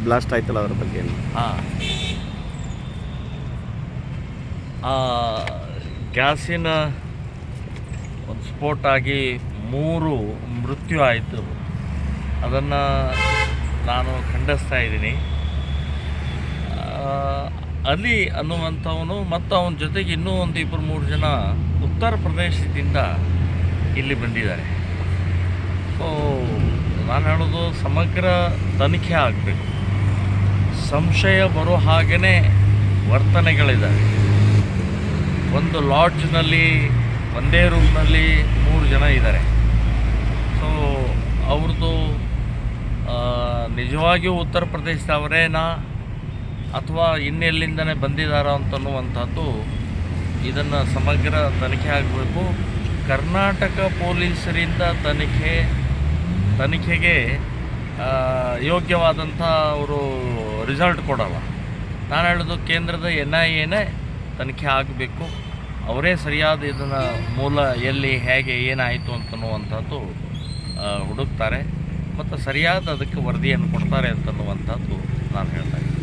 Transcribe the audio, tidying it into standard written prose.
Blast ಆಯ್ತಲ್ಲ ಅದ್ರ ಬಗ್ಗೆ ಏನು? ಹಾಂ, ಗ್ಯಾಸಿನ ಒಂದು ಸ್ಫೋಟ ಆಗಿ 3 ಮೃತ್ಯು ಆಯಿತು. ಅದನ್ನು ನಾನು ಖಂಡಿಸ್ತಾ ಇದ್ದೀನಿ. ಅಲಿ ಅನ್ನುವಂಥವನು ಮತ್ತು ಅವನ ಜೊತೆಗೆ ಇನ್ನೂ ಒಂದು 2-3 ಜನ ಉತ್ತರ ಪ್ರದೇಶದಿಂದ ಇಲ್ಲಿ ಬಂದಿದ್ದಾರೆ. ಸೊ ನಾನು ಹೇಳೋದು ಸಮಗ್ರ ತನಿಖೆ ಆಗಬೇಕು. ಸಂಶಯ ಬರೋ ಹಾಗೇ ವರ್ತನೆಗಳಿದ್ದಾವೆ. ಒಂದು ಲಾಡ್ಜ್ನಲ್ಲಿ ಒಂದೇ ರೂಮ್ನಲ್ಲಿ 3 ಜನ ಇದ್ದಾರೆ. ಸೊ ಅವ್ರದ್ದು ನಿಜವಾಗಿಯೂ ಉತ್ತರ ಪ್ರದೇಶದವರೇನಾ ಅಥವಾ ಇನ್ನೆಲ್ಲಿಂದನೇ ಬಂದಿದ್ದಾರೋ ಅಂತನ್ನುವಂಥದ್ದು ಇದನ್ನು ಸಮಗ್ರ ತನಿಖೆ ಆಗಬೇಕು. ಕರ್ನಾಟಕ ಪೊಲೀಸರಿಂದ ತನಿಖೆಗೆ ಯೋಗ್ಯವಾದಂಥ ಅವರು ರಿಸಲ್ಟ್ ಕೊಡಲ್ಲ. ನಾನು ಹೇಳೋದು ಕೇಂದ್ರದ NIAನೇ ತನಿಖೆ ಆಗಬೇಕು. ಅವರೇ ಸರಿಯಾದ ಇದನ್ನು ಮೂಲ ಎಲ್ಲಿ ಹೇಗೆ ಏನಾಯಿತು ಅಂತನ್ನುವಂಥದ್ದು ಹುಡುಕ್ತಾರೆ ಮತ್ತು ಸರಿಯಾದ ಅದಕ್ಕೆ ವರದಿಯನ್ನು ಕೊಡ್ತಾರೆ ಅಂತನ್ನುವಂಥದ್ದು ನಾನು ಹೇಳ್ತಾ ಇದ್ದೀನಿ.